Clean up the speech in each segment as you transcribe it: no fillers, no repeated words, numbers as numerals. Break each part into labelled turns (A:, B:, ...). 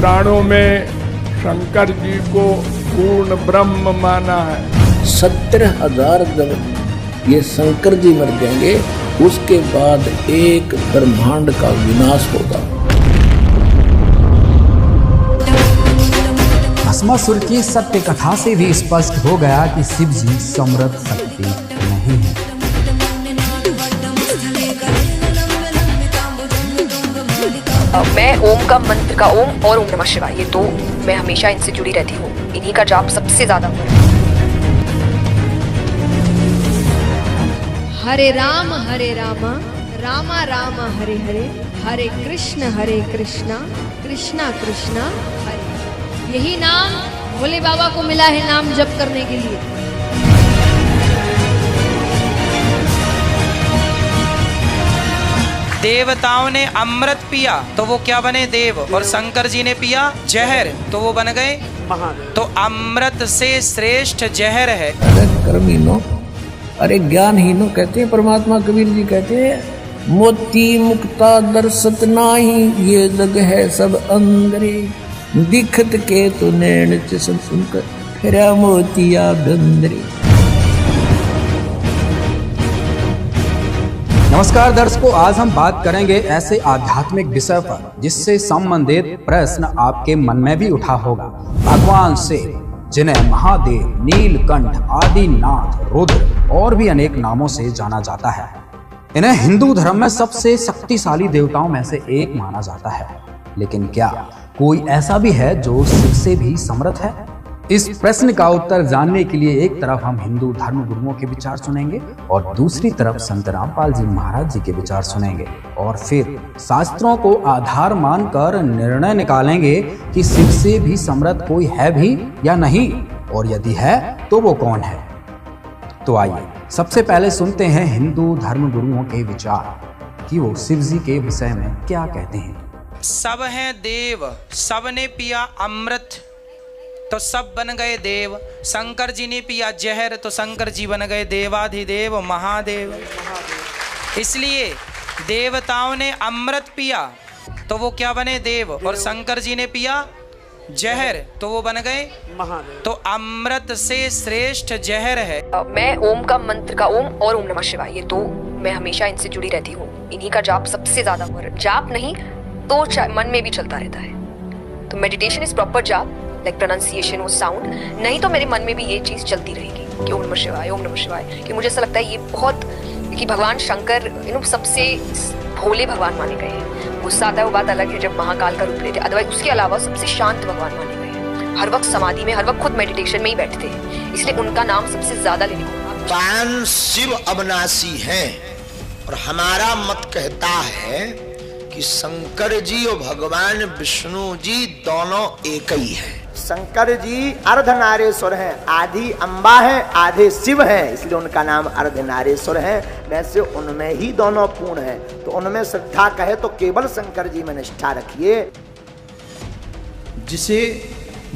A: पुराणों में शंकर जी को पूर्ण ब्रह्म माना है।
B: 17,000 जब ये शंकर जी मर जाएंगे उसके बाद एक ब्रह्मांड का विनाश होगा।
C: भस्मासुर की सत्य कथा से भी स्पष्ट हो गया कि शिव जी समृद्ध शक्ति नहीं है।
D: मैं ओम का मंत्र का ओम और ओम नमः शिवाय, ये दो मैं हमेशा इनसे जुड़ी रहती हूँ। इन्हीं का जाप सबसे ज्यादा हुआ है।
E: हरे राम रामा राम हरे हरे, हरे कृष्णा कृष्णा कृष्णा हरे। यही नाम भोले बाबा को मिला है नाम जप करने के लिए।
F: देवताओं ने अमृत पिया तो वो क्या बने देव, और शंकर जी ने पिया जहर तो वो बन गए महादेव। तो अमृत से श्रेष्ठ जहर है।
B: अरे कर्मीनो, अरे ज्ञानहीनो कहते हैं परमात्मा। कबीर जी कहते हैं मोती मुक्ता दर्शत नाही, ये जग है सब अंदरे, दिखत के तो नैन सब सुनकर फिरा मोतिया बंदरे।
C: नमस्कार दर्शकों, आज हम बात करेंगे ऐसे आध्यात्मिक विषय पर जिससे संबंधित प्रश्न आपके मन में भी उठा होगा। भगवान शिव, जिन्हें महादेव, नीलकंठ, आदिनाथ, रुद्र और भी अनेक नामों से जाना जाता है, इन्हें हिंदू धर्म में सबसे शक्तिशाली देवताओं में से एक माना जाता है। लेकिन क्या कोई ऐसा भी है जो शिव से भी समर्थ है? इस प्रश्न का उत्तर जानने के लिए एक तरफ हम हिंदू धर्म गुरुओं के विचार सुनेंगे और दूसरी तरफ संत रामपाल जी महाराज जी के विचार सुनेंगे, और फिर शास्त्रों को आधार मानकर निर्णय निकालेंगे कि शिव से भी समर्थ कोई है भी या नहीं, और यदि है तो वो कौन है। तो आइए सबसे पहले सुनते हैं हिंदू धर्म गुरुओं के विचार कि वो शिव जी के विषय में क्या कहते हैं।
F: सब हैं देव, सब ने पिया अमृत तो सब बन गए देव। शंकर जी ने पिया जहर तो शंकर जी बन गए देवाधिदेव महादेव। इसलिए देवताओं ने अमृत पिया तो वो क्या बने देव, और शंकर जी ने पिया जहर तो वो बन गए महादेव। तो अमृत से श्रेष्ठ जहर है।
D: मैं ओम का मंत्र का ओम और ओम नमः शिवाय, ये दो मैं हमेशा इनसे जुड़ी रहती हूँ। इन्हीं का जाप सबसे ज्यादा हुआ है। जाप नहीं तो मन में भी चलता रहता है। तो मेडिटेशन इज प्रॉपर जाप, लाइक प्रोनाउंसिएशन वो साउंड, नहीं तो मेरे मन में भी ये चीज चलती रहेगी कि ओम नमः शिवाय ओम नमः शिवाय। कि मुझे ऐसा लगता है ये बहुत, कि भगवान शंकर सबसे भोले भगवान माने गए हैं। गुस्सा आता है वो बात अलग है जब महाकाल का रूप लेते, अदरवाइज उसके अलावा सबसे शांत भगवान माने गए हैं। हर वक्त समाधि में, हर वक्त खुद मेडिटेशन में ही बैठते हैं, इसलिए उनका नाम सबसे ज्यादा लेने को।
G: भगवान शिव अविनाशी हैं और हमारा मत कहता है कि शंकर जी और भगवान विष्णु जी दोनों एक ही हैं।
H: शंकर जी अर्धनारेश्वर हैं, आधी अम्बा है आधे शिव हैं, इसलिए उनका नाम अर्धनारेश्वर है। वैसे उनमें ही दोनों पूर्ण है, तो उनमें श्रद्धा कहे तो केवल शंकर जी में निष्ठा रखिए।
I: जिसे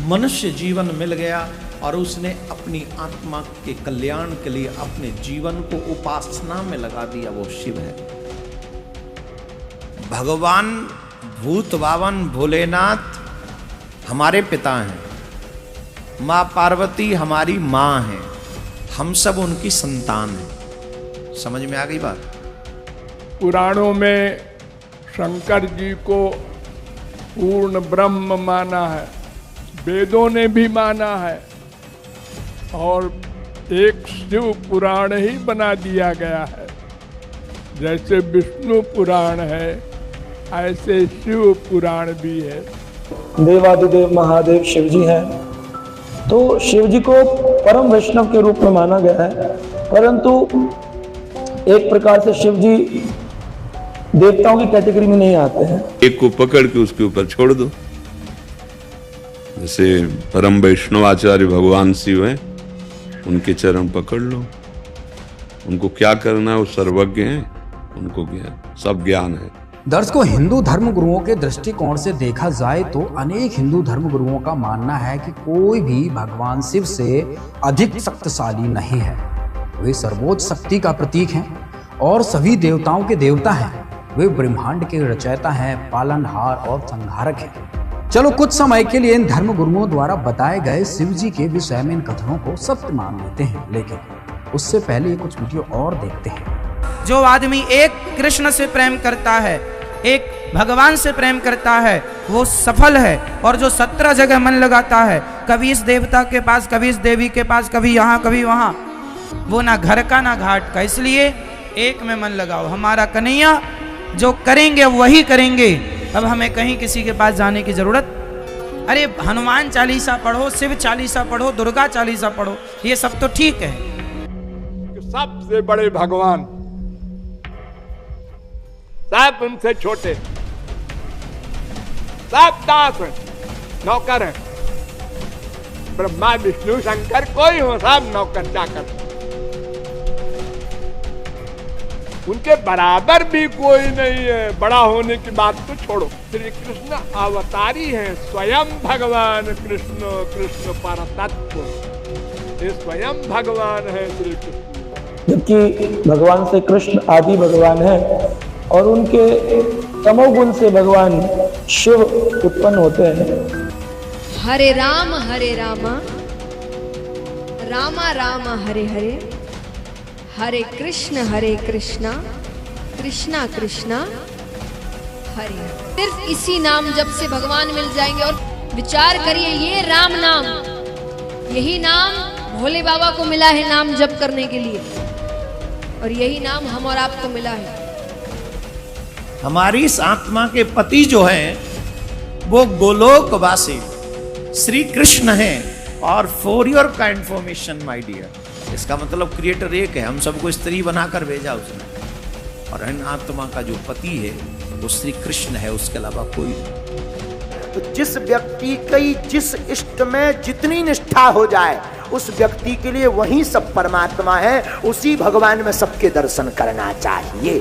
I: मनुष्य जीवन मिल गया और उसने अपनी आत्मा के कल्याण के लिए अपने जीवन को उपासना में लगा दिया, वो शिव है। भगवान भूत बावन भोलेनाथ हमारे पिता हैं, माँ पार्वती हमारी माँ हैं, हम सब उनकी संतान हैं। समझ में आ गई बात?
A: पुराणों में शंकर जी को पूर्ण ब्रह्म माना है, वेदों ने भी माना है, और एक शिव पुराण ही बना दिया गया है। जैसे विष्णु पुराण है ऐसे शिव पुराण भी है।
J: देवाधिदेव महादेव शिव जी हैं, तो शिव जी को परम वैष्णव के रूप में माना गया है, परंतु एक प्रकार से शिव जी देवताओं की कैटेगरी में नहीं आते हैं।
K: एक को पकड़ के उसके ऊपर छोड़ दो। जैसे परम वैष्णव आचार्य भगवान शिव हैं, उनके चरण पकड़ लो, उनको क्या करना है वो सर्वज्ञ हैं, उनको क्या सब ज्ञान है।
C: दर्शकों, हिंदू धर्म गुरुओं के दृष्टिकोण से देखा जाए तो अनेक हिंदू धर्म गुरुओं का मानना है कि कोई भी भगवान शिव से अधिक शक्तिशाली नहीं है। वे सर्वोच्च शक्ति का प्रतीक हैं और सभी देवताओं के देवता हैं। वे ब्रह्मांड के रचयिता हैं, पालनहार और संहारक हैं। चलो कुछ समय के लिए इन धर्म गुरुओं द्वारा बताए गए शिव जी के विषय में इन कथनों को सत्य मान लेते हैं, लेकिन उससे पहले कुछ वीडियो और देखते हैं।
F: जो आदमी एक कृष्ण से प्रेम करता है, एक भगवान से प्रेम करता है, वो सफल है। और जो 17 जगह मन लगाता है, कभी इस देवता के पास, कभी इस देवी के पास, कभी यहाँ कभी वहाँ, वो ना घर का ना घाट का। इसलिए एक में मन लगाओ। हमारा कन्हैया जो करेंगे वही करेंगे। अब हमें कहीं किसी के पास जाने की जरूरत, अरे हनुमान चालीसा पढ़ो, शिव चालीसा पढ़ो, दुर्गा चालीसा पढ़ो, ये सब तो ठीक है।
A: सबसे बड़े भगवान, सब उनसे छोटे, सब दास हैं, नौकर हैं। ब्रह्मा विष्णु शंकर कोई हो, सब नौकर चाकर। उनके बराबर भी कोई नहीं है। बड़ा होने की बात तो छोड़ो, श्री कृष्ण अवतारी हैं, स्वयं भगवान कृष्ण, कृष्ण पर तत्व, ये स्वयं भगवान है श्री कृष्ण।
J: जबकि भगवान से कृष्ण आदि भगवान है और उनके तमोगुण से भगवान शिव उत्पन्न होते हैं।
E: हरे राम रामा रामा हरे हरे, हरे कृष्णा कृष्णा कृष्णा हरे हरे। सिर्फ इसी नाम जप से भगवान मिल जाएंगे। और विचार करिए, ये राम नाम, यही नाम भोले बाबा को मिला है नाम जप करने के लिए, और यही नाम हम और आपको मिला है।
I: हमारी इस आत्मा के पति जो हैं वो गोलोकवासी श्री कृष्ण हैं। और फॉर योर का इन्फॉर्मेशन माय डियर, इसका मतलब क्रिएटर एक है, हम सबको स्त्री बनाकर भेजा उसने। और इन आत्मा का जो पति है वो श्री कृष्ण है, उसके अलावा कोई नहीं।
H: तो जिस व्यक्ति की जिस इष्ट में जितनी निष्ठा हो जाए, उस व्यक्ति के लिए वही सब परमात्मा है। उसी भगवान में सबके दर्शन करना चाहिए।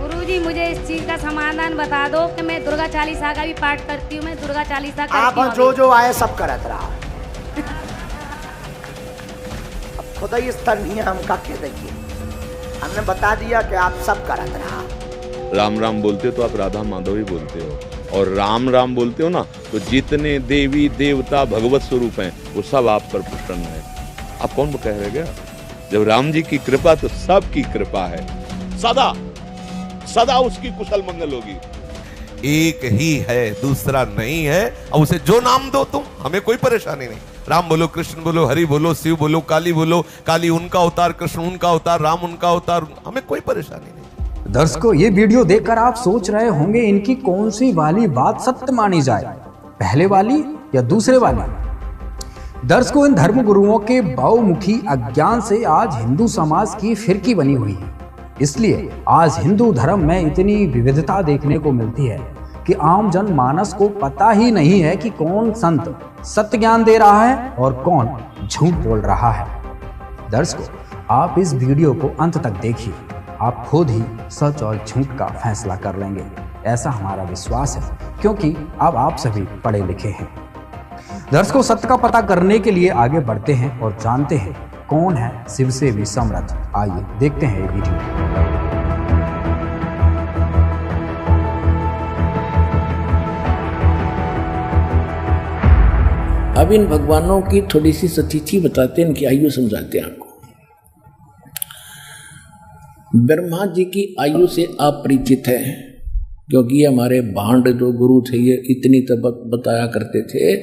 L: गुरुजी, मुझे इस चीज का समाधान बता दो कि मैं दुर्गा चालीसा का भी पाठ करती हूँ, मैं दुर्गा चालीसा करती हूँ।
H: आप जो आए सब करत रहा। अब खुदा इस तरह हम का कह देंगे, हमने बता दिया कि आप सब करत रहा।
K: राम राम बोलते हो तो आप राधा माधव ही बोलते हो, और राम राम बोलते हो ना तो जितने देवी देवता भगवत स्वरूप हैं वो सब आप पर प्रसन्न है। आप कौन कह रहे क्या? जब राम जी की कृपा तो सबकी कृपा है, सदा सदा उसकी कुशल मंगल होगी।
M: एक ही है, दूसरा नहीं है, और उसे जो नाम दो तुम, हमें कोई परेशानी नहीं। राम बोलो, कृष्ण बोलो, हरि बोलो, शिव बोलो, काली बोलो, काली उनका अवतार, कृष्ण उनका अवतार, राम उनका अवतार, हमें कोई परेशानी नहीं।
C: दर्शकों, ये वीडियो देखकर आप सोच रहे होंगे इनकी कौन सी वाली बात सत्य मानी जाए, पहले वाली या दूसरे वाली। दर्शकों, इन धर्म गुरुओं के बहुमुखी अज्ञान से आज हिंदू समाज की फिरकी बनी हुई है। इसलिए आज हिंदू धर्म में इतनी विविधता देखने को मिलती है कि आम जन मानस को पता ही नहीं है कि कौन संत सत्य ज्ञान दे रहा है और कौन झूठ बोल रहा है। दर्शकों, आप इस वीडियो को अंत तक देखिए, आप खुद ही सच और झूठ का फैसला कर लेंगे, ऐसा हमारा विश्वास है, क्योंकि अब आप सभी पढ़े लिखे हैं। दर्शकों, सत्य का पता करने के लिए आगे बढ़ते हैं और जानते हैं कौन है शिव से भी समर्थ। आइए देखते हैं ये वीडियो।
B: अब इन भगवानों की थोड़ी सी सतिथि बताते हैं, इनकी आयु समझाते हैं आपको। ब्रह्मा जी की आयु से आप परिचित हैं, क्योंकि ये हमारे भांड जो गुरु थे ये इतनी तब बताया करते थे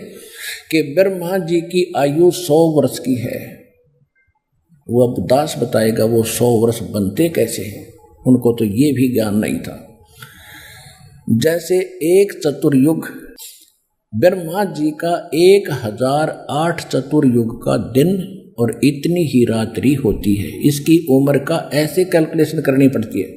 B: कि ब्रह्मा जी की आयु 100 वर्ष की है। वो अब दास बताएगा वो 100 वर्ष बनते कैसे हैं, उनको तो ये भी ज्ञान नहीं था। जैसे एक चतुर्युग, ब्रह्मा जी का 1008 चतुर्युग का दिन और इतनी ही रात्रि होती है। इसकी उम्र का ऐसे कैलकुलेशन करनी पड़ती है।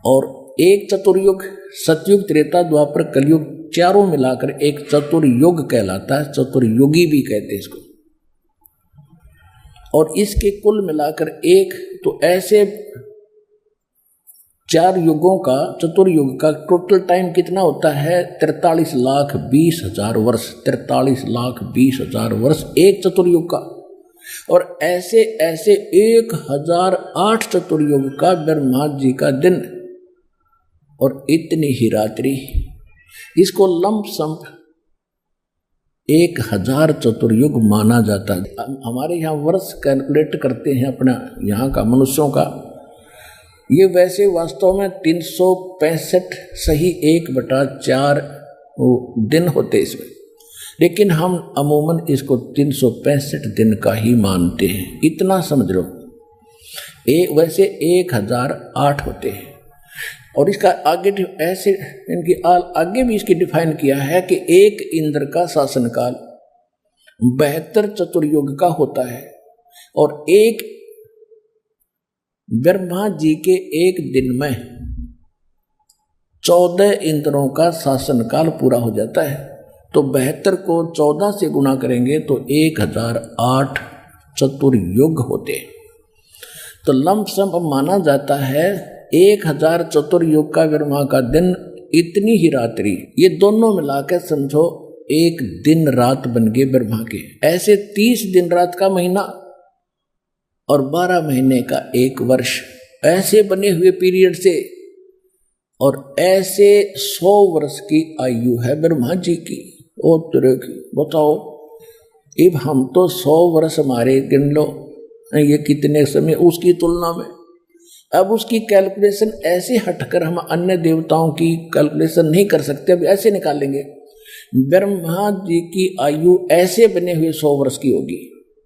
B: और एक चतुर्युग, सतयुग, त्रेता, द्वापर, कलयुग, चारों मिलाकर एक चतुर्युग कहलाता है। चतुर्युगी भी कहते हैं इसको। और इसके कुल मिलाकर एक, तो ऐसे 4 युगों का, चतुर्युग का टोटल टाइम कितना होता है? 43,20,000 वर्ष। 43,20,000 वर्ष एक चतुर्युग का। और ऐसे ऐसे 1008 चतुर्युग का ब्रह्मा जी का दिन। और इतनी ही रात्रि, इसको लंप संप 1000 चतुर्युग माना जाता है। हमारे यहाँ वर्ष कैलकुलेट करते हैं अपना यहाँ का मनुष्यों का, ये वैसे वास्तव में 365 सही 1/4 दिन होते इसमें, लेकिन हम अमूमन इसको 365 दिन का ही मानते हैं। इतना समझ लो। वैसे 1008 होते हैं, और इसका आगे ऐसे इनकी आगे भी इसकी डिफाइन किया है कि एक इंद्र का शासनकाल 72 चतुर्युग का होता है, और एक ब्रह्मा जी के एक दिन में 14 इंद्रों का शासनकाल पूरा हो जाता है। तो 72 को 14 से गुणा करेंगे तो 1008 चतुर्युग होते। तो लंप सम माना जाता है 1000 चतुर्युग का ब्रह्मा का दिन, इतनी ही रात्रि, ये दोनों मिलाकर समझो एक दिन रात बन गए ब्रह्मा के। ऐसे 30 दिन रात का महीना और 12 महीने का एक वर्ष, ऐसे बने हुए पीरियड से, और ऐसे 100 वर्ष की आयु है ब्रह्मा जी की। ओ तेरे की बताओ, अब हम तो 100 वर्ष हमारे गिन लो, ये कितने समय उसकी तुलना में। अब उसकी कैलकुलेशन ऐसे हटकर हम अन्य देवताओं की कैलकुलेशन नहीं कर सकते। अब ऐसे निकालेंगे, ब्रह्मा जी की आयु ऐसे बने हुए 100 वर्ष की होगी,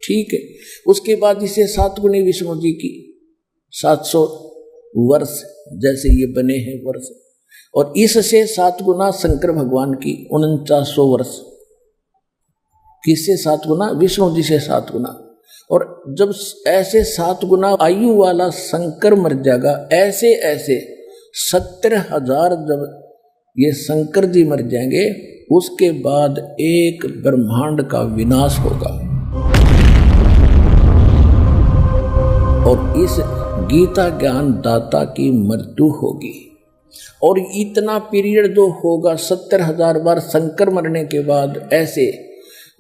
B: ठीक है। उसके बाद इसे 7 गुनी विष्णु जी की 700 वर्ष जैसे ये बने हैं वर्ष, और इससे 7 गुना शंकर भगवान की 4900 वर्ष। किससे 7 गुना? विष्णु जी से 7 गुना। और जब ऐसे 7 गुना आयु वाला शंकर मर जाएगा, ऐसे ऐसे 70,000 जब ये शंकर जी मर जाएंगे, उसके बाद एक ब्रह्मांड का विनाश होगा। और इस गीता ज्ञान दाता की मृत्यु होगी। और इतना पीरियड जो होगा 70,000 बार शंकर मरने के बाद, ऐसे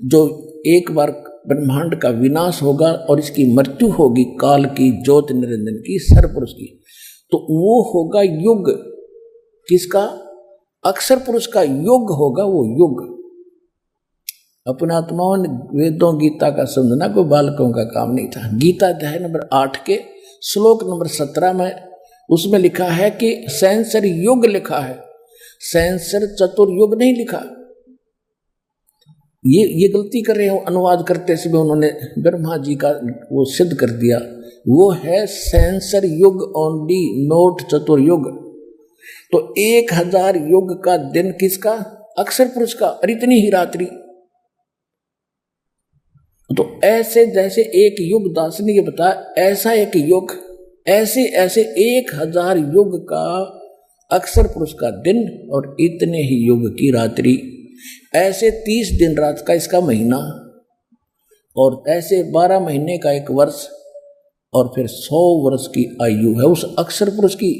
B: जो एक बार ब्रह्मांड का विनाश होगा और इसकी मृत्यु होगी काल की, ज्योति निरंजन की, सरपुरुष की, तो वो होगा युग। किसका? अक्षर पुरुष का युग होगा वो युग। अपना आत्माओं ने वेदों गीता का समझना कोई बालकों का काम नहीं था। गीता अध्याय नंबर 8 के श्लोक नंबर 17 में उसमें लिखा है कि सहस्र युग लिखा है, सहस्र चतुर्युग नहीं लिखा। ये गलती कर रहे हो अनुवाद करते समय, उन्होंने ब्रह्मा जी का वो सिद्ध कर दिया, वो है सहस्र युग ओनली, नोट चतुर्युग। तो 1000 युग का दिन किसका? अक्षर पुरुष का, और इतनी ही रात्रि। तो ऐसे जैसे एक युग, दास ने ये बताया, ऐसा एक युग, ऐसे ऐसे 1000 युग का अक्षर पुरुष का दिन और इतने ही युग की रात्रि, ऐसे 30 दिन रात का इसका महीना, और ऐसे 12 महीने का एक वर्ष, और फिर 100 वर्ष की आयु है उस अक्षर पुरुष की,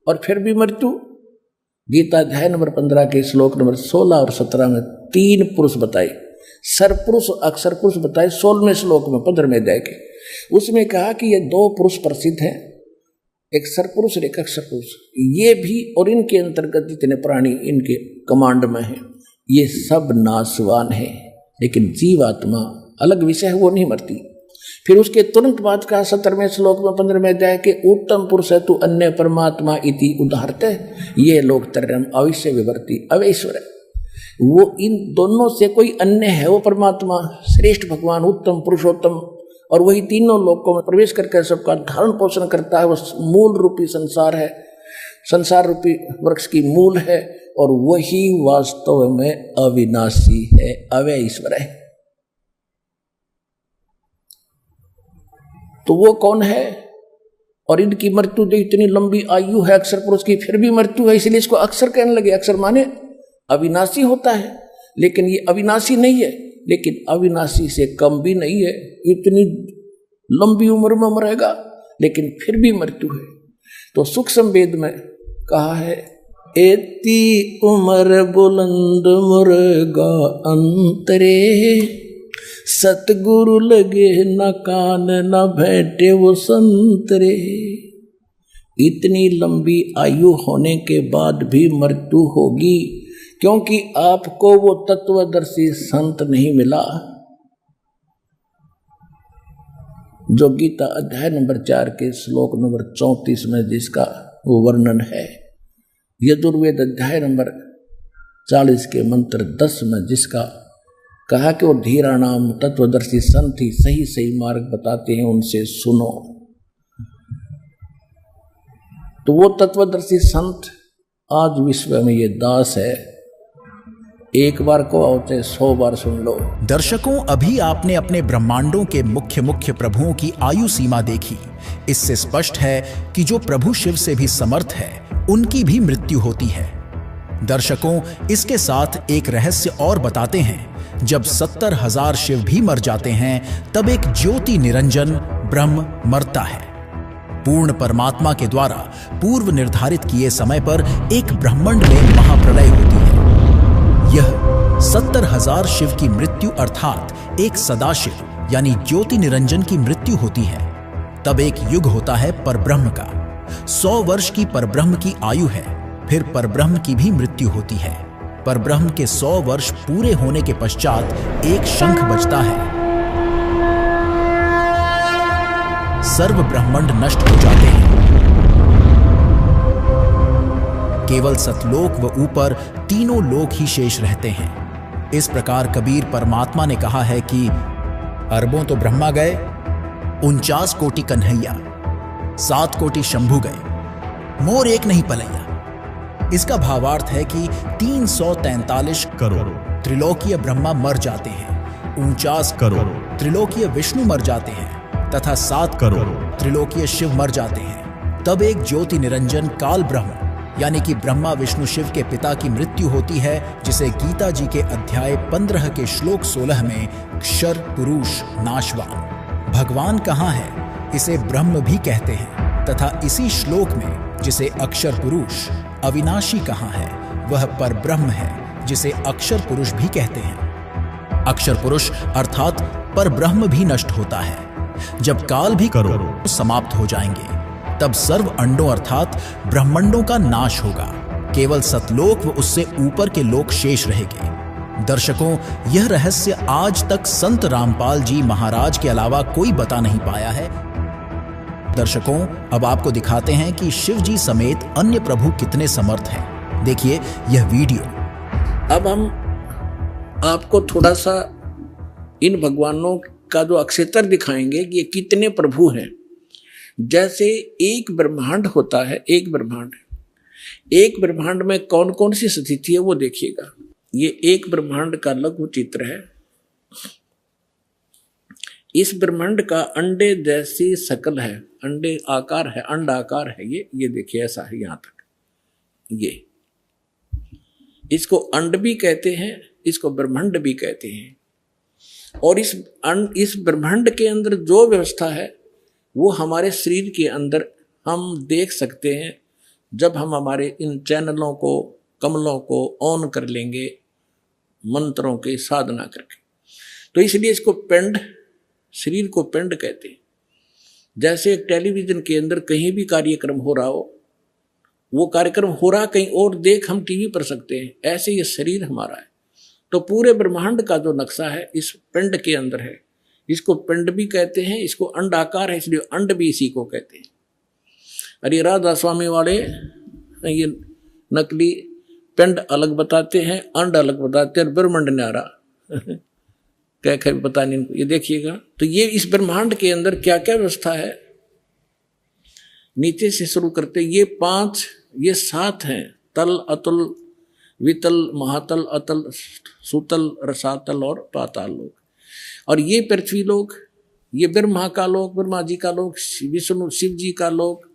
B: और फिर भी मृत्यु। गीता अध्याय नंबर 15 के श्लोक नंबर 16 और 17 में 3 पुरुष बताए, सरपुरुष अक्षर पुरुष बताए 16वें श्लोक में 15वें अध्याय के। उसमें कहा कि ये 2 पुरुष प्रसिद्ध हैं, एक सरपुरुष और एक अक्षर पुरुष। ये भी और इनके अंतर्गत जितने प्राणी इनके कमांड में हैं, ये सब नाशवान है, लेकिन जीवात्मा अलग विषय है, वो नहीं मरती। फिर उसके तुरंत बाद कहा 17वें श्लोक में 15वें अध्याय के, उत्तम पुरुष है तू अन्य परमात्मा इति उदाहरते, ये लोग तरम अवश्य विवर्ती अवेश्वर है। वो इन दोनों से कोई अन्य है, वो परमात्मा श्रेष्ठ भगवान उत्तम पुरुषोत्तम, और वही तीनों लोकों में प्रवेश करके सबका धारण पोषण करता है। वो मूल रूपी संसार है, संसार रूपी वृक्ष की मूल है, और वही वास्तव में अविनाशी है, अव्यय ईश्वर है। तो वो कौन है? और इनकी मृत्यु जो इतनी लंबी आयु है अक्षर पुरुष की, फिर भी मृत्यु है, इसलिए इसको अक्षर कहने लगे। अक्षर माने अविनाशी होता है, लेकिन ये अविनाशी नहीं है, लेकिन अविनाशी से कम भी नहीं है। इतनी लंबी उम्र में मरेगा, लेकिन फिर भी मृत्यु है। तो सूक्ष्म वेद में कहा है, एती उम्र बुलंद मुर्गा अंतरे, सतगुरु लगे न कान न बैठे वो संतरे। इतनी लंबी आयु होने के बाद भी मृत्यु होगी, क्योंकि आपको वो तत्वदर्शी संत नहीं मिला जो गीता अध्याय नंबर 4 के श्लोक नंबर 34 में जिसका वो वर्णन है, यजुर्वेद अध्याय नंबर 40 के मंत्र 10 में जिसका कहा कि वो धीरा नाम तत्वदर्शी संत ही सही सही मार्ग बताते हैं, उनसे सुनो। तो वो तत्वदर्शी संत आज विश्व में ये दास है, एक बार को आओ चाहे 100 बार सुन लो।
N: दर्शकों, अभी आपने अपने ब्रह्मांडों के मुख्य प्रभुओं की आयु सीमा देखी। इससे स्पष्ट है कि जो प्रभु शिव से भी समर्थ है, उनकी भी मृत्यु होती है। दर्शकों, इसके साथ एक रहस्य और बताते हैं। जब 70,000 शिव भी मर जाते हैं, तब एक ज्योति निरंजन ब्रह्म मरता है। पूर्ण परमात्मा के द्वारा पूर्व निर्धारित किए समय पर एक ब्रह्मांड में महाप्रलय होती है। यह 70,000 शिव की मृत्यु अर्थात एक सदाशिव यानी ज्योति निरंजन की मृत्यु होती है। तब एक युग होता है परब्रह्म का। 100 वर्ष की परब्रह्म की आयु है, फिर परब्रह्म की भी मृत्यु होती है। परब्रह्म के 100 वर्ष पूरे होने के पश्चात एक शंख बजता है। सर्व ब्रह्मांड नष्ट हो जाते हैं, केवल सतलोक व ऊपर तीनों लोक ही शेष रहते हैं। इस प्रकार कबीर परमात्मा ने कहा है कि अरबों तो ब्रह्मा गए, 49 कोटि कन्हैया, 7 कोटि शंभु गए, मोर एक नहीं पलैया। इसका भावार्थ है कि 343 करोड़ त्रिलोकीय ब्रह्मा मर जाते हैं, 49 करोड़ त्रिलोकीय विष्णु मर जाते हैं तथा 7 करोड़ त्रिलोकीय शिव मर जाते हैं। तब एक ज्योति निरंजन काल ब्रह्म यानी कि ब्रह्मा विष्णु शिव के पिता की मृत्यु होती है, जिसे गीता जी के अध्याय 15 के श्लोक 16 में क्षर पुरुष नाशवान भगवान कहाँ है, इसे ब्रह्म भी कहते हैं। तथा इसी श्लोक में जिसे अक्षर पुरुष अविनाशी कहाँ है, वह पर ब्रह्म है जिसे अक्षर पुरुष भी कहते हैं। अक्षर पुरुष अर्थात पर ब्रह्म भी नष्ट होता है। जब काल भी करोड़ समाप्त हो जाएंगे, तब सर्व अंडों अर्थात ब्रह्मांडों का नाश होगा, केवल सतलोक व उससे ऊपर के लोक शेष रहेंगे। दर्शकों, यह रहस्य आज तक संत रामपाल जी महाराज के अलावा कोई बता नहीं पाया है। दर्शकों, अब आपको दिखाते हैं कि शिव जी समेत अन्य प्रभु कितने समर्थ हैं। देखिए यह वीडियो।
B: अब हम आपको थोड़ा सा इन भगवानों का जो अक्षेत्र दिखाएंगे कि ये कितने प्रभु हैं। जैसे एक ब्रह्मांड होता है, एक ब्रह्मांड में कौन कौन सी स्थिति है वो देखिएगा। ये एक ब्रह्मांड का लघु चित्र है। इस ब्रह्मांड का अंडे जैसी शकल है, अंडे आकार है, अंड आकार है। ये देखिए ऐसा है यहां तक। ये इसको अंड भी कहते हैं, इसको ब्रह्मांड भी कहते हैं। और इस ब्रह्मांड के अंदर जो व्यवस्था है वो हमारे शरीर के अंदर हम देख सकते हैं, जब हम हमारे इन चैनलों को, कमलों को ऑन कर लेंगे मंत्रों की साधना करके। तो इसलिए इसको पिंड, शरीर को पिंड कहते हैं। जैसे एक टेलीविजन के अंदर कहीं भी कार्यक्रम हो रहा हो, वो कार्यक्रम हो रहा कहीं और देख हम टीवी पर सकते हैं, ऐसे ये शरीर हमारा है। तो पूरे ब्रह्मांड का जो नक्शा है इस पिंड के अंदर है। इसको पिंड भी कहते हैं, इसको अंड आकार है इसलिए अंड भी इसी को कहते हैं। अरे राधा स्वामी वाले ये नकली पिंड अलग बताते हैं, अंड अलग बताते हैं, ब्रह्मांड न्यारा क्या पता नहीं इनको। ये देखिएगा, तो ये इस ब्रह्मांड के अंदर क्या क्या व्यवस्था है। नीचे से शुरू करते, ये 5 ये 7 हैं। तल, अतुल, वितल, महातल, अतल, सुतल, रसातल और पाताल लोक। और ये पृथ्वी लोक, ये ब्रह्मा का लोक, ब्रह्मा जी का लोक, विष्णु शिव जी का लोक,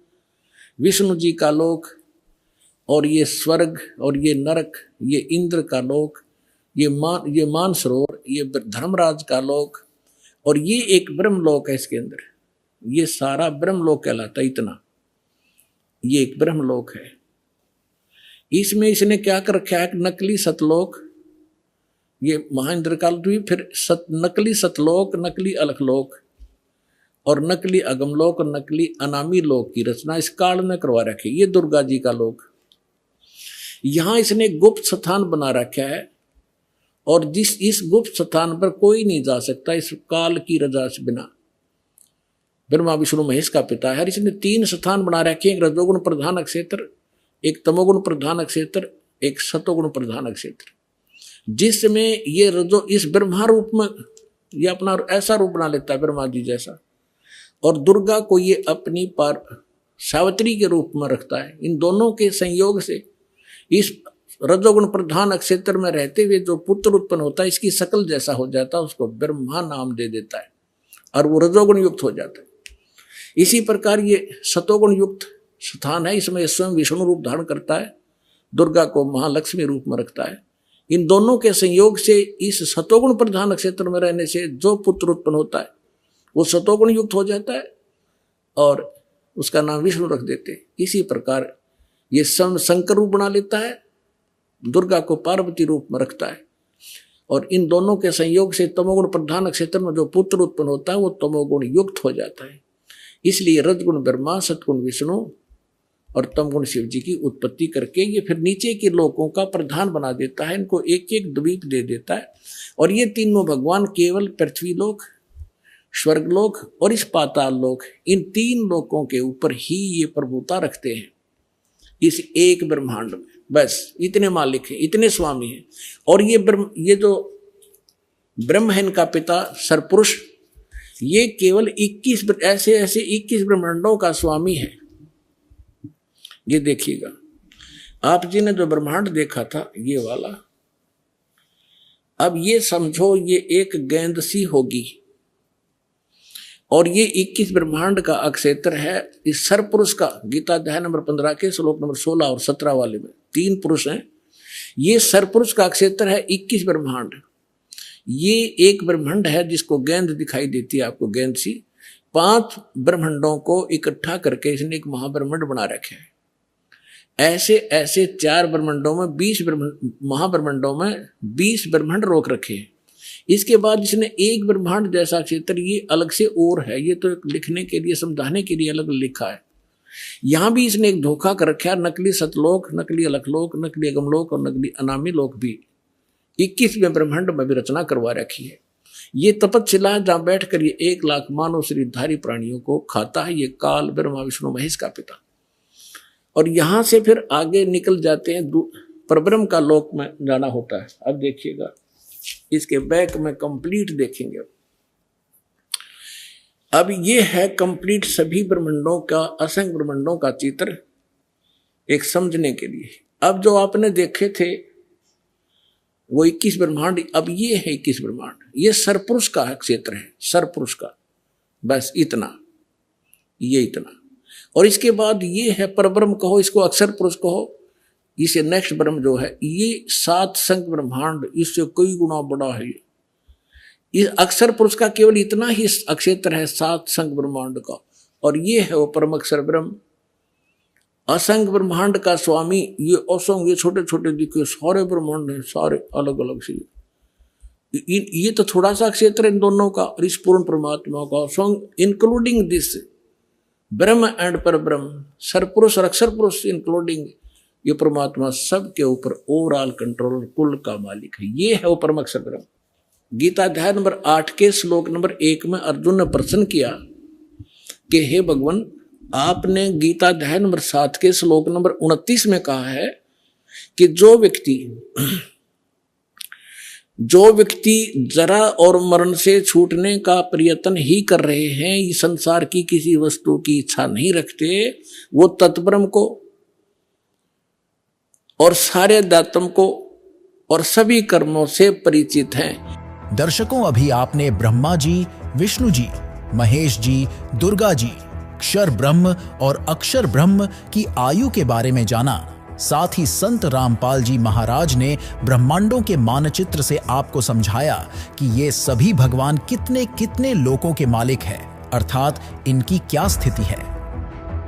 B: विष्णु जी का लोक, और ये स्वर्ग, और ये नरक, ये इंद्र का लोक, ये मानसरोवर, ये धर्मराज का लोक, और ये एक ब्रह्मलोक है इसके अंदर। ये सारा ब्रह्मलोक कहलाता है। इतना ये एक ब्रह्मलोक है। इसमें इसने क्या कर रखा है, नकली सतलोक, ये महाइंद्र काल द्वीप, फिर नकली सतलोक, नकली अलखलोक, और नकली अगमलोक और नकली अनामी लोक की रचना इस काल में करवा रखी। ये दुर्गा जी का लोक, यहां इसने गुप्त स्थान बना रखा है और इस गुप्त स्थान पर कोई नहीं जा सकता इस काल की रजा से बिना। ब्रह्मा विष्णु महेश का पिता है। इसने 3 स्थान बना रखे, एक रजोगुण प्रधान अक्षेत्र, एक तमोगुण प्रधान अक्षेत्र, एक सतोगुण प्रधान अक्षेत्र, जिसमें ये रजो इस ब्रह्मा रूप में ये अपना ऐसा रूप बना लेता है ब्रह्मा जी जैसा, और दुर्गा को ये अपनी पार सावित्री के रूप में रखता है। इन दोनों के संयोग से इस रजोगुण प्रधान क्षेत्र में रहते हुए जो पुत्र उत्पन्न होता है इसकी शकल जैसा हो जाता है, उसको ब्रह्मा नाम दे देता है और वो रजोगुण युक्त हो जाता है। इसी प्रकार ये सतोगुण युक्त स्थान है, इसमें स्वयं विष्णु रूप धारण करता है, दुर्गा को महालक्ष्मी रूप में रखता है। इन दोनों के संयोग से इस सतोगुण प्रधान क्षेत्र में रहने से जो पुत्र उत्पन्न होता है वो सतोगुण युक्त हो जाता है और उसका नाम विष्णु रख देते हैं। इसी प्रकार ये शंकर रूप बना लेता है, दुर्गा को पार्वती रूप में रखता है और इन दोनों के संयोग से तमोगुण प्रधान क्षेत्र में जो पुत्र उत्पन्न होता है वो तमोगुण युक्त हो जाता है। इसलिए रजगुण ब्रह्मा, सतगुण विष्णु और तमगुण शिव जी की उत्पत्ति करके ये फिर नीचे के लोकों का प्रधान बना देता है, इनको एक एक द्वीप दे देता है और ये तीनों भगवान केवल पृथ्वी लोक, स्वर्गलोक और इस पाताल लोक, इन 3 लोकों के ऊपर ही ये प्रभुता रखते हैं इस एक ब्रह्मांड में। बस इतने मालिक हैं, इतने स्वामी हैं। और ये जो ब्रह्म है इनका पिता सरपुरुष, ये केवल 21 ऐसे 21 ब्रह्मांडों का स्वामी है। ये देखिएगा, आप जी ने जो ब्रह्मांड देखा था ये वाला, अब ये समझो ये एक गेंद सी होगी और ये 21 ब्रह्मांड का अक्षेत्र है इस सरपुरुष का। गीता अध्याय नंबर 15 के श्लोक नंबर 16 और 17 वाले में 3 पुरुष हैं। ये सरपुरुष का अक्षेत्र है 21 ब्रह्मांड। ये एक ब्रह्मांड है जिसको गेंद दिखाई देती है आपको, गेंद सी। 5 ब्रह्मांडों को इकट्ठा करके इसने एक महाब्रह्मांड बना रखे है। ऐसे 4 ब्रह्मांडों में 20 महाब्रह्मांडों में 20 ब्रह्मांड रोक रखे हैं। इसके बाद इसने एक ब्रह्मांड जैसा क्षेत्र ये अलग से और है, ये तो लिखने के लिए समझाने के लिए अलग लिखा है। यहां भी इसने एक धोखा कर रखा है, नकली सतलोक, नकली अलखलोक, नकली अगमलोक और नकली अनामी लोक भी 21वें ब्रह्मांड में भी रचना करवा रखी है। ये तपस्शिला जहां बैठकर ये 1 लाख मानव शरीरधारी प्राणियों को खाता है, ये काल ब्रह्मा विष्णु महेश का पिता। और यहां से फिर आगे निकल जाते हैं, परब्रह्म का लोक में जाना होता है। अब देखिएगा इसके बैक में कंप्लीट देखेंगे। अब ये है कंप्लीट सभी ब्रह्मांडों का, असंख्य ब्रह्मांडों का चित्र एक समझने के लिए। अब जो आपने देखे थे वो 21 ब्रह्मांड, अब ये है 21 ब्रह्मांड। ये सरपुरुष का क्षेत्र है, सरपुरुष का, बस इतना, ये इतना। और इसके बाद ये है परब्रह्म कहो, इसको अक्षर पुरुष कहो। इसे नेक्स्ट ब्रह्म जो है ये 7 संख्य ब्रह्मांड, इससे कई गुना बड़ा है। ये अक्षर पुरुष का केवल इतना ही अक्षेत्र है 7 संख्य ब्रह्मांड का, और ये है वो परम अक्षर ब्रह्म। असंख्य ब्रह्मांड का स्वामी ये असंख्य, ये छोटे छोटे दिखे सारे ब्रह्मांड है, सारे अलग अलग से। ये तो थोड़ा सा क्षेत्र इन दोनों का, और इस पूर्ण परमात्मा का असंख्य, इंक्लूडिंग दिस ब्रह्म एंड पर ब्रह्म, सरपुरुष और अक्षर पुरुष इंक्लूडिंग ये परमात्मा सब के ऊपर ओवरऑल कंट्रोल, कुल का मालिक है। ये है वो परम अक्षर ब्रह्म। गीता अध्याय नंबर 8 के श्लोक नंबर 1 में अर्जुन ने प्रश्न किया कि हे भगवान, आपने गीता अध्याय नंबर 7 के श्लोक नंबर 29 में कहा है कि जो व्यक्ति जरा और मरण से छूटने का प्रयत्न ही कर रहे हैं, इस संसार की किसी वस्तु की इच्छा नहीं रखते, वो तत्ब्रह्म को और सारे अध्यात्म को और सभी कर्मों से परिचित हैं।
N: दर्शकों, अभी आपने ब्रह्मा जी, विष्णु जी, महेश जी, दुर्गा जी, क्षर ब्रह्म और अक्षर ब्रह्म की आयु के बारे में जाना। साथ ही संत रामपाल जी महाराज ने ब्रह्मांडों के मानचित्र से आपको समझाया कि ये सभी भगवान कितने कितने लोकों के मालिक हैं, अर्थात इनकी क्या स्थिति है।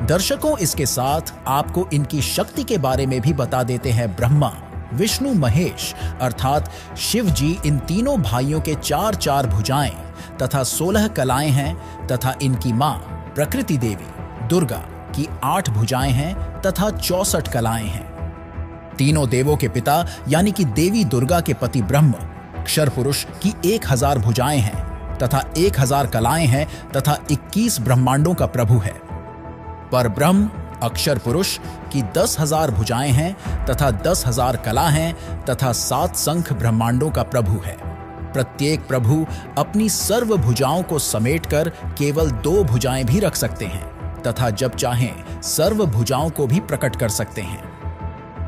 N: दर्शकों, इसके साथ आपको इनकी शक्ति के बारे में भी बता देते हैं। ब्रह्मा, विष्णु, महेश अर्थात शिव जी, इन तीनों भाइयों के 4 भुजाएं तथा 16 कलाएं हैं तथा इनकी मां प्रकृति देवी दुर्गा की 8 भुजाएं हैं तथा 64 कलाएं हैं। तीनों देवों के पिता यानी कि देवी दुर्गा के पति ब्रह्म अक्षर पुरुष की 1000 भुजाएं हैं तथा 1000 कलाएं हैं तथा 21 ब्रह्मांडों का प्रभु है। पर ब्रह्म अक्षर पुरुष की 10,000 भुजाएं हैं तथा 10,000 कला हैं तथा 7 शंख ब्रह्मांडों का प्रभु है। प्रत्येक प्रभु अपनी सर्व भुजाओं को समेटकर केवल 2 भुजाएं भी रख सकते हैं तथा जब चाहें सर्व भुजाओं को भी प्रकट कर सकते हैं।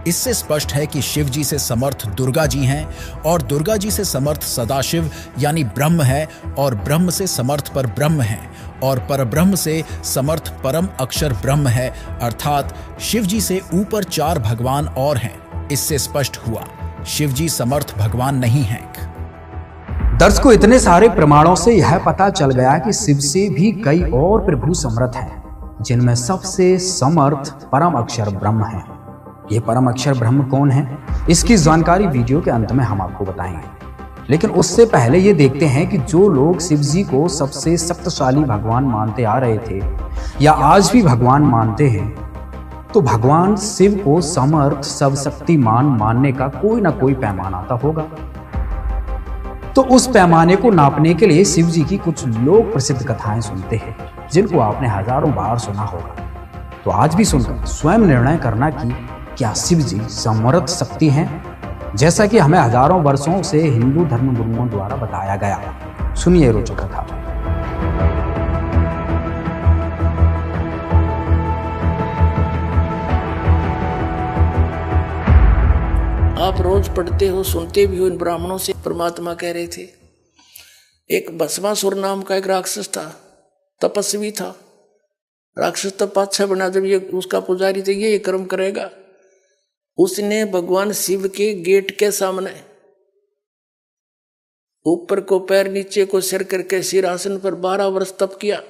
N: इससे स्पष्ट है कि शिव जी से समर्थ दुर्गा जी हैं और दुर्गा जी से समर्थ सदाशिव यानी ब्रह्म है और ब्रह्म से समर्थ पर ब्रह्म है और परब्रह्म से समर्थ परम अक्षर ब्रह्म है, अर्थात शिव जी से ऊपर 4 भगवान और हैं। इससे स्पष्ट हुआ शिव जी समर्थ भगवान नहीं हैं।
C: दर्शकों, इतने सारे प्रमाणों से यह पता चल गया कि शिव से भी कई और प्रभु समर्थ हैं, जिनमें सबसे समर्थ परम अक्षर ब्रह्म है। ये परम अक्षर ब्रह्म कौन है, इसकी जानकारी वीडियो के अंत में हम आपको बताएंगे। लेकिन उससे पहले ये देखते हैं कि जो लोग शिव जी को सबसे शक्तिशाली भगवान मानते आ रहे थे या आज भी भगवान मानते हैं, तो भगवान शिव को समर्थ सर्वशक्तिमान मानने का कोई ना कोई पैमाना तो होगा। तो उस पैमाने को नापने के लिए शिव जी की कुछ लोक प्रसिद्ध कथाएं सुनते हैं, जिनको आपने हजारों बार सुना होगा। तो आज भी सुनकर स्वयं निर्णय करना कि क्या शिव जी समर्थ शक्ति हैं, जैसा कि हमें हजारों वर्षों से हिंदू धर्म गुरुओं द्वारा बताया गया। सुनिए रोचक कथा।
B: आप रोज पढ़ते हो, सुनते भी हो इन ब्राह्मणों से। परमात्मा कह रहे थे, एक भस्मासुर नाम का एक राक्षस था, तपस्वी था। राक्षस तब पाछा बना, जब ये उसका पुजारी थे, ये कर्म करेगा। उसने भगवान शिव के गेट के सामने ऊपर को पैर नीचे को सिर करके सिरासन पर 12 वर्ष तप किया।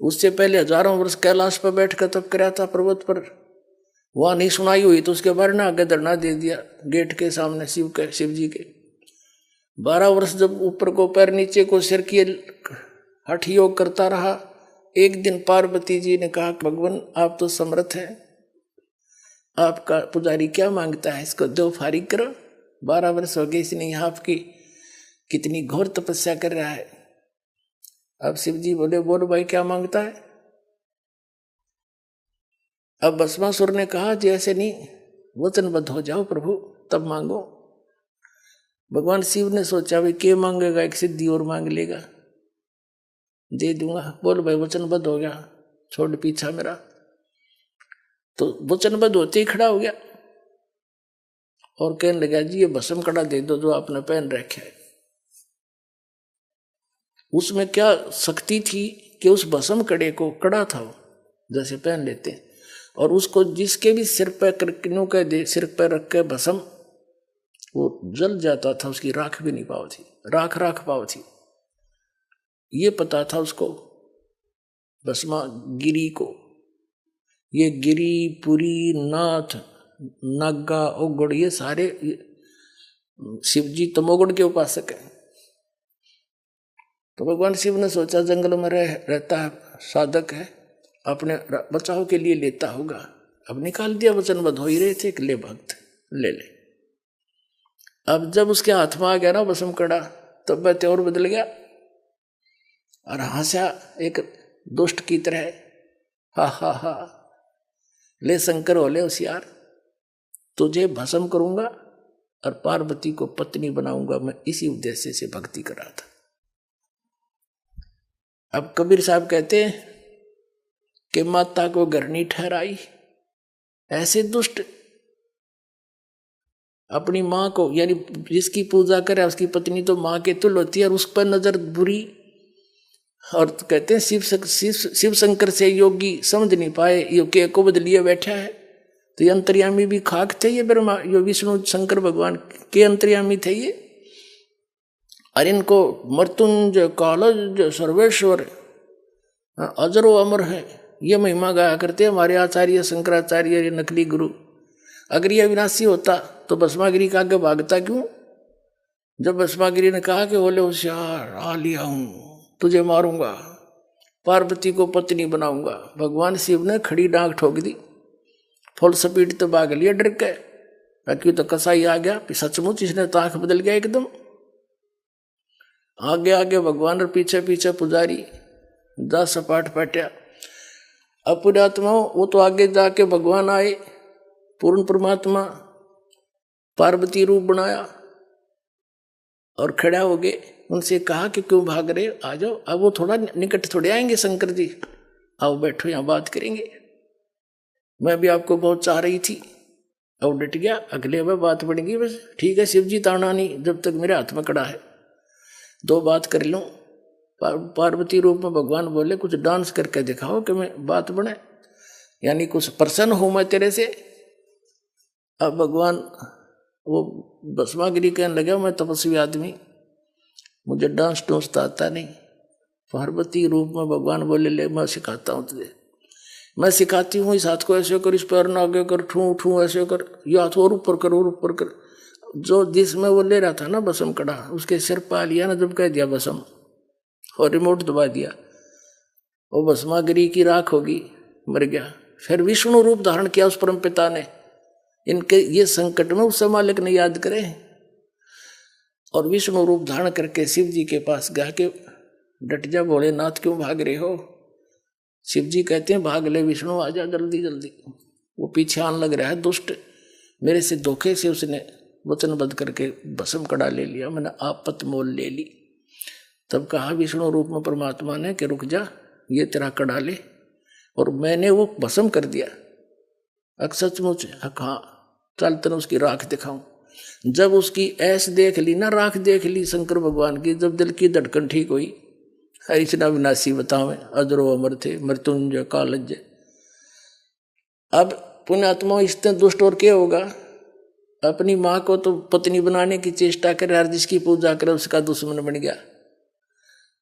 B: उससे पहले हजारों वर्ष कैलाश पर बैठकर तप कराया था पर्वत पर। वहां नहीं सुनाई हुई तो उसके बारे में आगे धरना दे दिया गेट के सामने शिव जी के। 12 वर्ष जब ऊपर को पैर नीचे को सिर किए हठ योग करता रहा। एक दिन पार्वती जी ने कहा, भगवान आप तो समर्थ हैं, आपका पुजारी क्या मांगता है, इसको दो फारिग करो। 12 वर्ष हो गए इसने यहाँ आपकी कितनी घोर तपस्या कर रहा है। अब शिव जी बोले, बोलो भाई क्या मांगता है। अब भस्मासुर ने कहा, जी ऐसे नहीं, वचनबद्ध हो जाओ प्रभु, तब मांगो। भगवान शिव ने सोचा, भाई क्या मांगेगा, एक सिद्धि और मांग लेगा, दे दूंगा। बोल भाई वचनबद्ध हो गया, छोड़ पीछा मेरा। तो वचनबद्ध होते ही खड़ा हो गया और कहने लगा, जी ये भस्म कड़ा दे दो जो आपने पहन रखा है। उसमें क्या शक्ति थी कि उस भस्म कड़े को, कड़ा था वो जैसे पहन लेते हैं, और उसको जिसके भी सिर पर सिर पर रख के भस्म वो जल जाता था, उसकी राख भी नहीं पाव थी, राख पाव थी। ये पता था उसको भस्मा गिरी को। ये गिरी, पुरी, नाथ, नागा, ओगड़, ये सारे शिव जी तमोगुण के उपासक हैं। तो भगवान शिव ने सोचा, जंगल में रहता है, साधक है, अपने बचाव के लिए लेता होगा। अब निकाल दिया, वचनबद्ध हो ही रहे थे कि ले भक्त ले ले। अब जब उसके हाथ में आ गया ना भस्म कड़ा, तब वह त्योर बदल गया और हंसा एक दुष्ट की तरह, हा हा हा, ले शंकर हो ले होशियार, तुझे भस्म करूंगा और पार्वती को पत्नी बनाऊंगा। मैं इसी उद्देश्य से भक्ति कर रहा था। अब कबीर साहब कहते हैं कि माता को घर नहीं ठहराई। ऐसे दुष्ट अपनी माँ को, यानी जिसकी पूजा करे उसकी पत्नी तो माँ के तुल्य होती है, और उस पर नजर बुरी। और तो कहते हैं शिव शंकर से योगी समझ नहीं पाए, ये को बदलिए बैठा है। तो ये अंतर्यामी भी खाक थे, ये ब्रह्मा, यो विष्णु शंकर भगवान के अंतर्यामी थे ये। और इनको मृत्युंजय कालज सर्वेश्वर अजरो अमर है, ये महिमा गाया करते हमारे आचार्य शंकराचार्य, ये नकली गुरु। अगर ये विनाशी होता तो भस्मागिरी का आगे भागता क्यों? जब भस्मागिरी ने कहा कि बोले होशियार आ लिया हूं, तुझे मारूंगा, पार्वती को पत्नी बनाऊंगा, भगवान शिव ने खड़ी डांग ठोक दी, फुल स्पीड तो भाग लिया डर के, ताकि तो कसाई आ गया, सचमुच इसने तो आंख बदल गया एकदम। आगे आगे भगवान और पीछे पीछे पुजारी, 10 सपाट पट्या। अब पुण्यात्माओं वो तो आगे जाके भगवान आए, पूर्ण परमात्मा, पार्वती रूप बनाया और खड़ा हो गए। उनसे कहा कि क्यों भाग रहे, आ जाओ। अब वो थोड़ा निकट थोड़े आएंगे शंकर जी, आओ बैठो यहाँ बात करेंगे, मैं भी आपको बहुत चाह रही थी। अब डट गया, अगले में बात बढ़ेगी, बस ठीक है शिव जी ताना नहीं, जब तक मेरे हाथ में कड़ा है, 2 बात कर लूँ। पार्वती रूप में भगवान बोले कुछ डांस करके दिखाओ कि मैं बात बने, यानी कुछ प्रसन्न हूं मैं तेरे से। अब भगवान वो भस्मागिरी कहने लगा मैं तपस्वी आदमी, मुझे डांस टूंस तो आता नहीं। पार्वती रूप में भगवान बोले ले मैं सिखाता हूँ तुझे, मैं सिखाती हूँ, इस हाथ को ऐसे कर, इस पैर ना आगे कर, ठू ठू ऐसे कर, ये हाथ और ऊपर कर और ऊपर कर। जो जिसमें वो ले रहा था ना बसम कड़ा, उसके सिर पा लिया ना, जब कह दिया बसम और रिमोट दबा दिया, वो भस्मागिरी की राख होगी, मर गया। फिर विष्णु रूप धारण किया उस परम पिता ने, इनके ये संकट में उस मालिक ने याद करे, और विष्णु रूप धारण करके शिव जी के पास गया कि डट जा भोलेनाथ, क्यों भाग रहे हो। शिव जी कहते हैं भाग ले विष्णु, आजा जल्दी जल्दी। वो पीछे आने लग रहा है दुष्ट, मेरे से धोखे से उसने वचनबद्ध करके भस्म कड़ा ले लिया, मैंने आपत मोल ले ली। तब कहा विष्णु रूप में परमात्मा ने कि रुक जा, ये तेरा कड़ा ले, और मैंने वो भस्म कर दिया। सचमुच हाँ, चल तेने उसकी राख दिखाऊं। जब उसकी ऐस देख ली ना, राख देख ली शंकर भगवान की, जब दिल की धड़कन ठीक हुई, इतना विनाशी बतावे अजरो अमर थे मृत्युंजय कालज। अब पुण्यात्मा इससे दुष्ट और क्या होगा, अपनी माँ को तो पत्नी बनाने की चेष्टा करे, हर जिसकी पूजा करे उसका दुश्मन बन गया।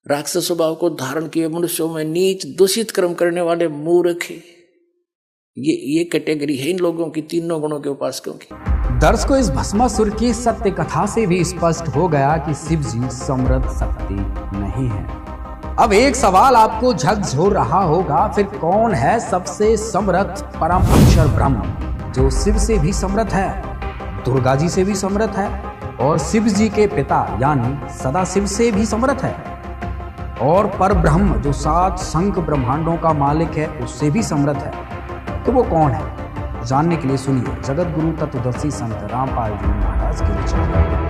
B: राक्षस स्वभाव को धारण किए मनुष्यों में नीच दूषित कर्म करने वाले मूर्ख, ये कैटेगरी है इन लोगों की, तीनों गुणों के उपासकों की।
C: दर्शकों, इस भस्मासुर की सत्य कथा से भी स्पष्ट हो गया कि शिव जी समृद्ध शक्ति नहीं है। अब एक सवाल आपको झकझोर रहा होगा, फिर कौन है सबसे समृद्ध परम अक्षर ब्रह्म, जो शिव से भी समृद्ध है, दुर्गा जी से भी समृद्ध है, और शिव जी के पिता यानी सदाशिव से भी समृद्ध है, और पर ब्रह्म जो 7 शंख ब्रह्मांडों का मालिक है उससे भी समृद्ध है। तो वो कौन है, जानने के लिए सुनिए जगत गुरु तत्वदर्शी संत रामपाल जी महाराज के विचार।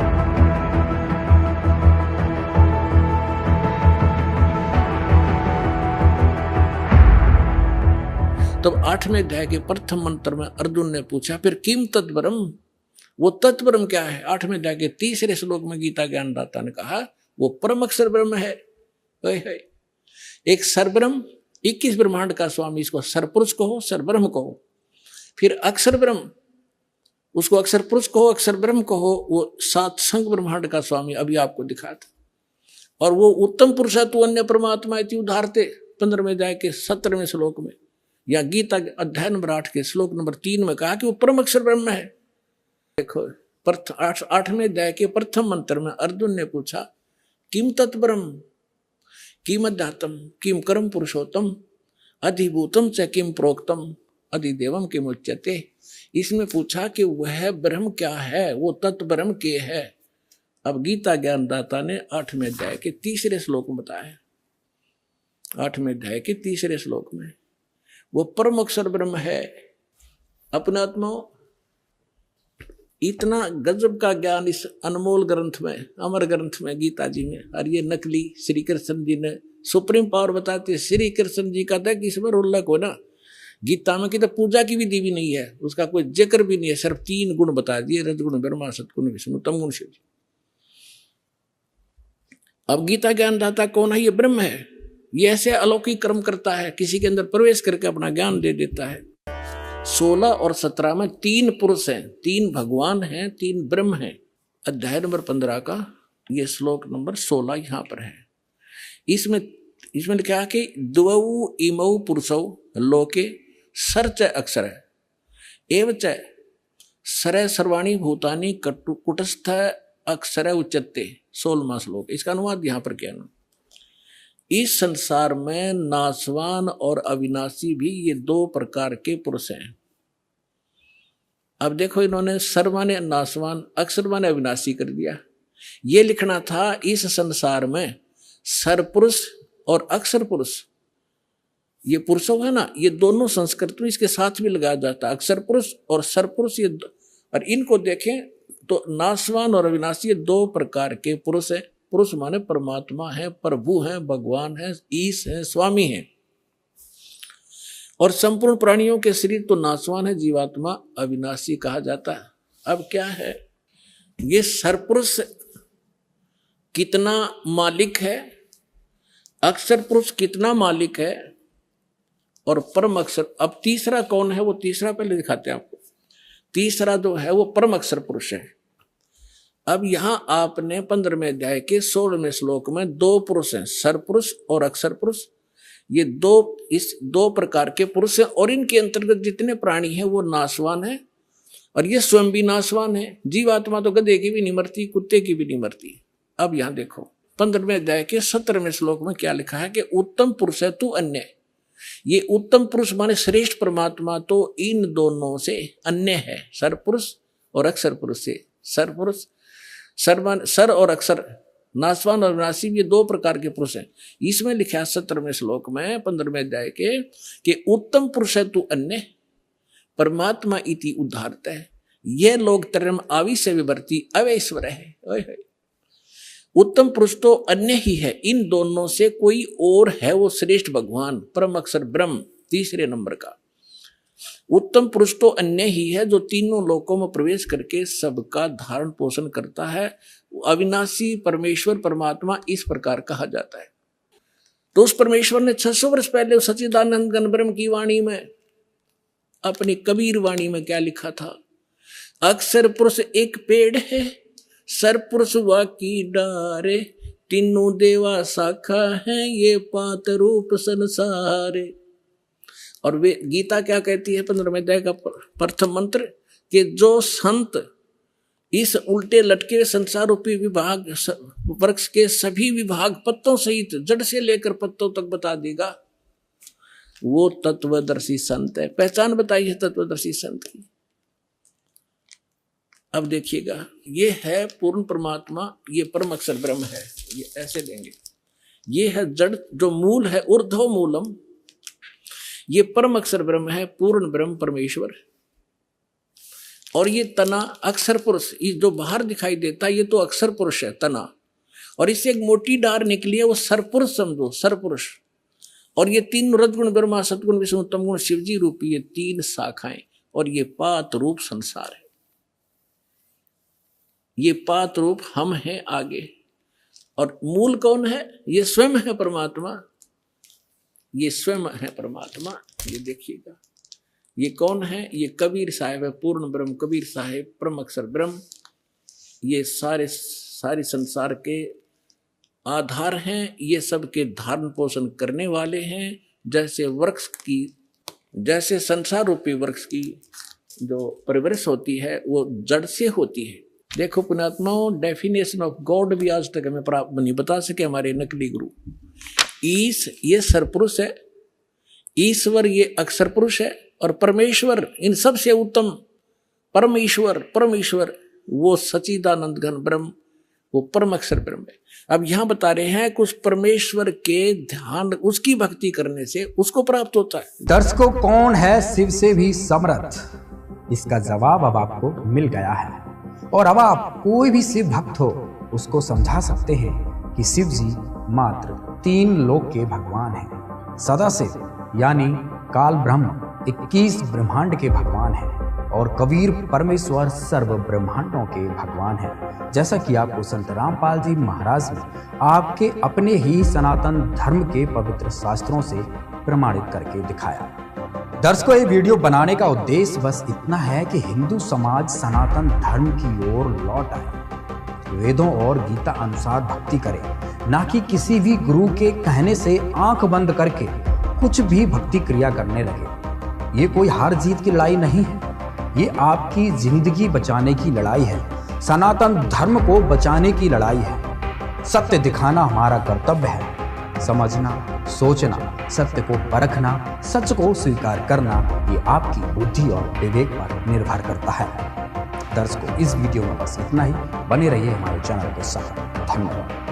B: तब 8वें अध्याय के प्रथम मंत्र में अर्जुन ने पूछा फिर किम तत्ब्रह्म, वो तत्ब्रह्म क्या है। 8वें अध्याय के 3रे श्लोक में गीता ज्ञानदाता ने कहा वो परम अक्षर ब्रह्म है। एक सरब्रह्म, 21 ब्रह्मांड का स्वामी, इसको सरपुरुष कहो, सरब्रह्म कहो। फिर अक्षर ब्रह्म, उसको अक्षर पुरुष कहो, अक्षर ब्रह्म कहो, वो 7 शंख ब्रह्मांड का स्वामी, अभी आपको दिखा था। और वो उत्तम पुरुष तू अन्य परमात्मा इति उदाहरते 15वें अध्याय के 17वें श्लोक में, या गीता अध्याय नंबर 8 के श्लोक नंबर 3 में कहा कि वो परम अक्षर ब्रह्म है। देखो 8वें अध्याय के प्रथम मंत्र में अर्जुन ने पूछा किम तत्ब्रह्म, किम अध्यात्म, किम कर्म पुरुषोत्तम, अधिभूतम च किम प्रोक्तम, अधिदेवम किम उच्यते। इसमें पूछा कि वह ब्रह्म क्या है, वो तत्व ब्रह्म के है। अब गीता ज्ञानदाता ने 8वें अध्याय के 3रे श्लोक में बताया, 8वें अध्याय के 3रे श्लोक में वो परम अक्षर ब्रह्म है। अपने आत्मा इतना गजब का ज्ञान इस अनमोल ग्रंथ में, अमर ग्रंथ में, गीता जी में। और ये नकली श्री कृष्ण जी ने सुप्रीम पावर बताते, श्री कृष्ण जी का था कि इसमें उल्लेख हो ना, गीता में की तो पूजा की विधि भी नहीं है, उसका कोई जिक्र भी नहीं है, सिर्फ 3 गुण बता दिए, रजगुण ब्रह्मा, सतगुण विष्णु, तमगुण शिव जी। अब गीता ज्ञानदाता कौन है, ये ब्रह्म है। ये ऐसे अलौकिक कर्म करता है, किसी के अंदर प्रवेश करके अपना ज्ञान दे देता है। 16 और 17 में 3 पुरुष हैं, 3 भगवान हैं, 3 ब्रह्म हैं। अध्याय नंबर 15 का ये श्लोक नंबर 16 यहाँ पर है। इसमें क्या कि द्वौ इमौ पुरुषौ लोके सर्च अक्षर एवं च सरे सर्वाणी भूतानि कुटस्थ अक्षर उच्चते 16वां श्लोक। इसका अनुवाद यहां पर क्या ना, इस संसार में नाशवान और अविनाशी भी ये दो प्रकार के पुरुष हैं। अब देखो इन्होंने सर माने नाशवान, अक्षर माने अविनाशी कर दिया। ये लिखना था इस संसार में सर पुरुष और अक्षर पुरुष, ये पुरुषों है ना, ये दोनों संस्कृत में इसके साथ भी लगाया जाता है, अक्षर पुरुष और सर पुरुष। ये और इनको देखें तो नाशवान और अविनाशी ये दो प्रकार के पुरुष है। पुरुष माने परमात्मा है, प्रभु है, भगवान है, ईश है, स्वामी है। और संपूर्ण प्राणियों के शरीर तो नाशवान है, जीवात्मा अविनाशी कहा जाता है। अब क्या है, ये सरपुरुष कितना मालिक है, अक्षर पुरुष कितना मालिक है, और परम अक्षर। अब तीसरा कौन है, वो तीसरा पहले दिखाते हैं आपको। तीसरा जो है वो परम अक्षर पुरुष है। अब यहां आपने 15वें अध्याय के 16वें श्लोक में दो पुरुष हैं, सरपुरुष और अक्षर पुरुष। ये दो प्रकार के पुरुष हैं, और इनके अंतर्गत जितने प्राणी हैं वो नाशवान है, और ये स्वयं भी नाशवान है। जीवात्मा तो गधे की भी नहीं मरती, कुत्ते की भी नहीं मरती। अब यहां देखो 15वें अध्याय के 17वें श्लोक में क्या लिखा है कि उत्तम पुरुष है तू अन्य। ये उत्तम पुरुष माने श्रेष्ठ परमात्मा तो इन दोनों से अन्य है, सर पुरुष और अक्षर पुरुष से। सर पुरुष सर और अक्षर, नाशवान और विनाशी, ये दो प्रकार के पुरुष हैं। इसमें लिखा है 17वें श्लोक में 15वें अध्याय के कि उत्तम पुरुष है तू अन्य, परमात्मा इति उद्धारत है, यह लोग तरम आविश्य विवर्ती अवैश्वर है। उत्तम पुरुष तो अन्य ही है, इन दोनों से कोई और है वो श्रेष्ठ भगवान परम अक्षर ब्रह्म। तीसरे नंबर का उत्तम पुरुष तो अन्य ही है जो तीनों लोकों में प्रवेश करके सबका धारण पोषण करता है। अविनाशी परमेश्वर परमात्मा इस प्रकार कहा जाता है। तो उस परमेश्वर ने 600 वर्ष पहले सच्चिदानंद घन ब्रह्म की वाणी में, अपनी कबीर वाणी में क्या लिखा था, अक्षर पुरुष एक पेड़ है, सर पुरुष वाकी डारे, तीनों देवा शाखा है, ये पात रूप संसारे। और वे गीता क्या कहती है 15वें अध्याय का प्रथम मंत्र, कि जो संत इस उल्टे लटके हुए संसार रूपी विभाग वृक्ष के सभी विभाग पत्तों सहित जड़ से लेकर पत्तों तक बता देगा, वो तत्वदर्शी संत है। पहचान बताई है तत्वदर्शी संत की। अब देखिएगा, ये है पूर्ण परमात्मा, ये परम अक्षर ब्रह्म है। ये ऐसे लेंगे, ये है जड़ जो मूल है, ऊर्ध्व मूलम, ये परम अक्षर ब्रह्म है, पूर्ण ब्रह्म परमेश्वर। और ये तना अक्षर पुरुष, ये जो बाहर दिखाई देता है ये तो अक्षर पुरुष है तना, और इससे एक मोटी डार निकली है वो सरपुरुष समझो, सरपुरुष। और ये तीन रजगुण ब्रह्मा सतगुण विष्णु उत्तम गुण शिवजी रूपी ये तीन शाखाएं, और ये पात रूप संसार है। ये पात रूप हम हैं आगे, और मूल कौन है, ये स्वयं है परमात्मा, ये स्वयं है परमात्मा। ये देखिएगा, ये कौन है, ये कबीर साहिब है, पूर्ण ब्रह्म कबीर साहिब परम अक्षर ब्रह्म। ये सारे संसार के आधार हैं, ये सब के धारण पोषण करने वाले हैं। जैसे वृक्ष की, जैसे संसार रूपी वृक्ष की जो परिवृष होती है वो जड़ से होती है। देखो पुण्यात्माओं, डेफिनेशन ऑफ गॉड भी आज तक हमें प्राप्त नहीं बता सके हमारे नकली गुरु। ईश ये सरपुरुष है, ईश्वर ये अक्षर पुरुष है, और परमेश्वर इन सब से उत्तम परमेश्वर वो सच्चिदानंद घन ब्रह्म, वो परम अक्षर ब्रह्म है। अब यहां बता रहे हैं कुछ परमेश्वर के ध्यान, उसकी भक्ति करने से उसको प्राप्त होता है।
C: दर्शकों, कौन है शिव से भी समर्थ, इसका जवाब अब आपको मिल गया है। और अब आप कोई भी शिव भक्त हो उसको समझा सकते हैं कि शिव जी मात्र 3 लोक के भगवान हैं। सदाशिव यानी काल ब्रह्म 21 ब्रह्मांड के भगवान हैं, और कबीर परमेश्वर सर्व ब्रह्मांडों के भगवान हैं। जैसा कि आपको संत रामपाल जी महाराज ने आपके अपने ही सनातन धर्म के पवित्र शास्त्रों से प्रमाणित करके दिखाया। दर्शकों, ये वीडियो बनाने का उद्देश्य बस इतना है कि हिंदू समाज सनातन धर्म की ओर लौट आए, वेदों और गीता अनुसार भक्ति करे, ना कि किसी भी गुरु के कहने से आंख बंद करके कुछ भी भक्ति क्रिया करने लगे। ये कोई हार जीत की लड़ाई नहीं है, ये आपकी जिंदगी बचाने की लड़ाई है। सनातन धर्म को बचाने की लड़ाई है। सत्य दिखाना हमारा कर्तव्य है। समझना, सोचना, सत्य को परखना, सच को स्वीकार करना, ये आपकी बुद्धि और विवेक पर निर्भर करता है। दर्शकों, इस वीडियो में बस इतना ही। बने रहिए हमारे चैनल के साथ। धन्यवाद।